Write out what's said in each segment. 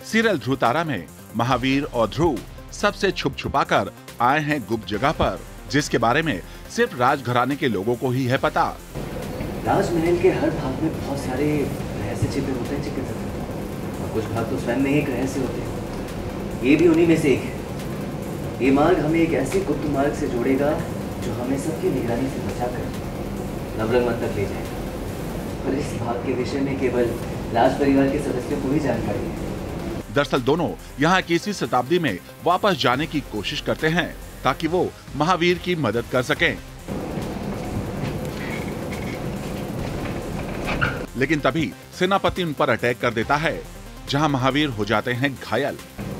Serial ध्रुव तारा में महावीर और ध्रुव सबसे छुप छुपाकर आए हैं गुप्त जगह पर, जिसके बारे में सिर्फ राजघराने के लोगों को ही है पता। राजमहल के हर भाग में बहुत सारे रहस्य छिपे होते हैं चिकित्सक, और कुछ भाग तो स्वयं में एक रहस्य होते हैं। ये भी उन्हीं में से एक है। ये मार्ग हमें एक ऐसे गुप्त मार्ग से जोड़ेगा जो हमें सबकी निगरानी से बचाकर नवरंगमंच तक ले जाएगा। पर इस भाग के विषय में केवल राज परिवार के सदस्यों को ही जानकारी है। दरअसल दोनों यहाँ 21वीं शताब्दी में वापस जाने की कोशिश करते हैं ताकि वो महावीर की मदद कर सकें। लेकिन तभी सेनापति उन पर अटैक कर देता है, जहाँ महावीर हो जाते हैं घायल।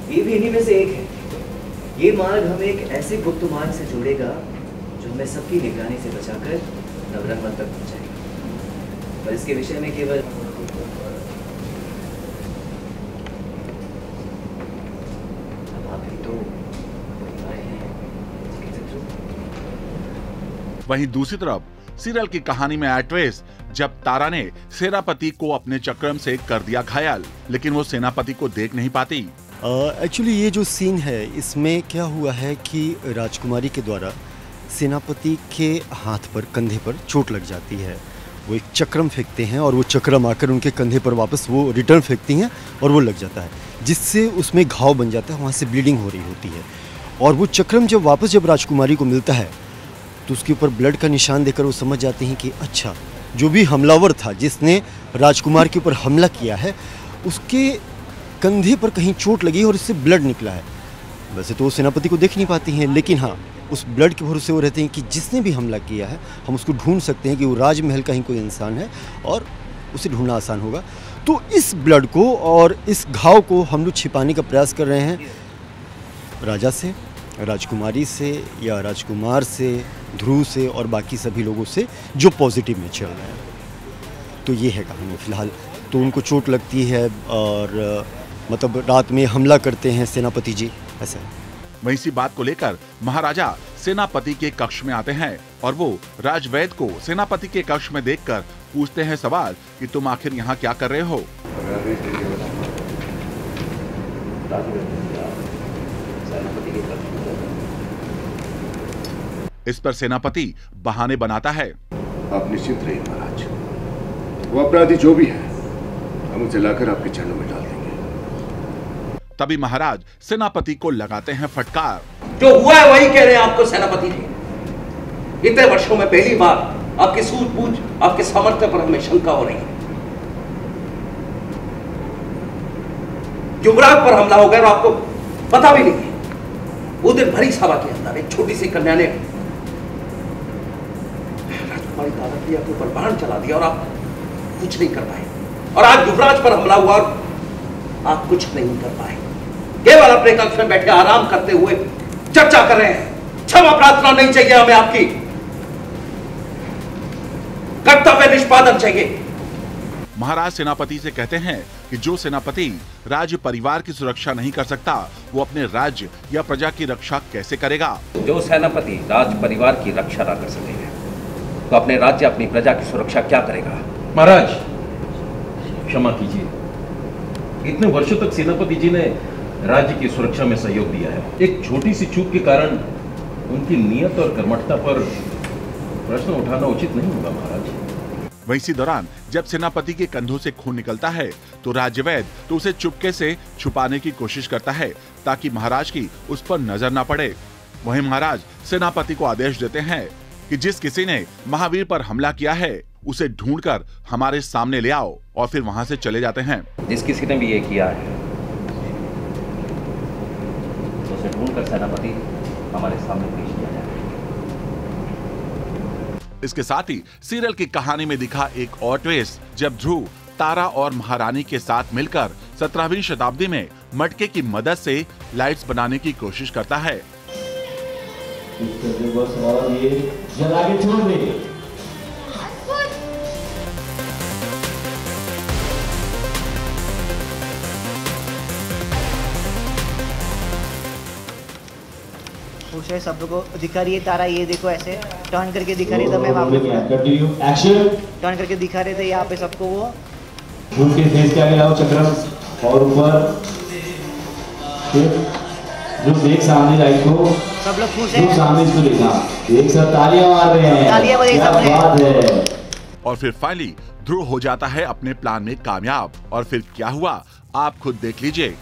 ये भी इन्हीं में से एक है। ये मार्ग हमें एक ऐसे गुप्त मार्ग से जोड़ेगा जो हमें सबकी निगरानी से बचाकर नवरंगमंच तक पहुंचाएगा। पर इसके विषय में केवल वहीं दूसरी तरफ सीरियल की कहानी में आया ट्विस्ट, जब तारा ने सेनापति को अपने चक्रम से कर दिया घायल, लेकिन वो सेनापति को देख नहीं पाती। एक्चुअली ये जो सीन है, इसमें क्या हुआ है कि राजकुमारी के द्वारा सेनापति के हाथ पर, कंधे पर चोट लग जाती है। वो एक चक्रम फेंकते हैं और वो चक्रम आकर उनके कंधे पर वापस वो रिटर्न फेंकती हैं और वो लग जाता है, जिससे उसमें घाव बन जाता है, वहाँ से ब्लीडिंग हो रही होती है। और वो चक्रम जब राजकुमारी को मिलता है तो उसके ऊपर ब्लड का निशान देखकर वो समझ जाते हैं कि अच्छा, जो भी हमलावर था जिसने राजकुमार के ऊपर हमला किया है, उसके कंधे पर कहीं चोट लगी और इससे ब्लड निकला है। वैसे तो वो सेनापति को देख नहीं पाती हैं, लेकिन हाँ, उस ब्लड के भरोसे वो रहते हैं कि जिसने भी हमला किया है हम उसको ढूंढ सकते हैं कि वो राजमहल का ही कोई इंसान है और उसे ढूंढना आसान होगा। तो इस ब्लड को और इस घाव को हम लोग छिपाने का प्रयास कर रहे हैं राजा से, राजकुमारी से या राजकुमार से, ध्रुव से और बाकी सभी लोगों से जो पॉजिटिव में चल रहे हैं। तो ये है कहानी फिलहाल। तो उनको चोट लगती है और मतलब रात में हमला करते हैं सेनापति जी, ऐसा है। वहीं इसी बात को लेकर महाराजा सेनापति के कक्ष में आते हैं और वो राजवैद्य को सेनापति के कक्ष में देखकर पूछते हैं सवाल कि तुम आखिर यहाँ क्या कर रहे हो। इस पर सेनापति बहाने बनाता है। आप निश्चिंत रहिए महाराज, वो अपराधी जो भी है हम उसे लाकर आपके चरणों में डाल देंगे। तभी महाराज सेनापति को लगाते हैं फटकार। जो हुआ है वही कह रहे हैं आपको सेनापति जी। इतने वर्षों में पहली बार आपकी सूझबूझ, आपके सामर्थ्य पर हमें शंका हो रही है। युवराज पर हमला हो गया और आपको पता भी नहीं है। वो दिन भरी सभा के अंदर एक छोटी सी कन्या ने राजकुमारी तारा प्रिया के ऊपर बाण चला दिया और आप कुछ नहीं कर पाए। और आज युवराज पर हमला हुआ और आप कुछ नहीं कर पाए। केवल अपने कक्ष में बैठे आराम करते हुए चर्चा कर रहे हैं। क्षमा प्रार्थना नहीं चाहिए हमें, आपकी कर्तव्य निष्पादन चाहिए। महाराज सेनापति से कहते हैं कि जो सेनापति राज्य परिवार की सुरक्षा नहीं कर सकता, वो अपने राज्य या प्रजा की रक्षा कैसे करेगा। जो सेनापति राज परिवार की रक्षा ना कर सकेगा तो अपने राज्य, अपनी प्रजा की सुरक्षा क्या करेगा। महाराज क्षमा कीजिए, इतने वर्षों तक सेनापति जी ने राज्य की सुरक्षा में सहयोग दिया है। एक छोटी सी चूक के कारण उनकी नियत और कर्मठता पर प्रश्न उठाना उचित नहीं होगा महाराज। वहीं इसी दौरान जब सेनापति के कंधों से खून निकलता है तो राजवैद्य तो उसे चुपके से छुपाने की कोशिश करता है ताकि महाराज की उस पर नजर ना पड़े। वहीं महाराज सेनापति को आदेश देते हैं कि जिस किसी ने महावीर पर हमला किया है उसे ढूंढकर हमारे सामने ले आओ, और फिर वहां से चले जाते हैं। जिस किसी ने भी ये किया है उसे ढूंढकर सेनापति हमारे सामने पेश किया जाए। इसके साथ ही सीरियल की कहानी में दिखा एक और ट्विस्ट, जब ध्रुव तारा और महारानी के साथ मिलकर 17वीं शताब्दी में मटके की मदद से लाइट्स बनाने की कोशिश करता है। सबको दिखा रही है तारा, ये देखो ऐसे टर्न करके दिखा रही है। मैं टर्न करके दिखा रहे थे यहाँ पे सबको। वो उनके फेस के आगे लाओ चक्रम और ऊपर जो देख सामने लाइट को, सब लोग खुश जो हैं। सामने इसको देखा, एक साथ तालियां मार रहे हैं, तालियां बजाइए क्या सबने। बात है। और फिर फाइनली ध्रुव हो जाता है अपने प्लान में कामयाब। और फिर क्या हुआ आप खुद देख लीजिए।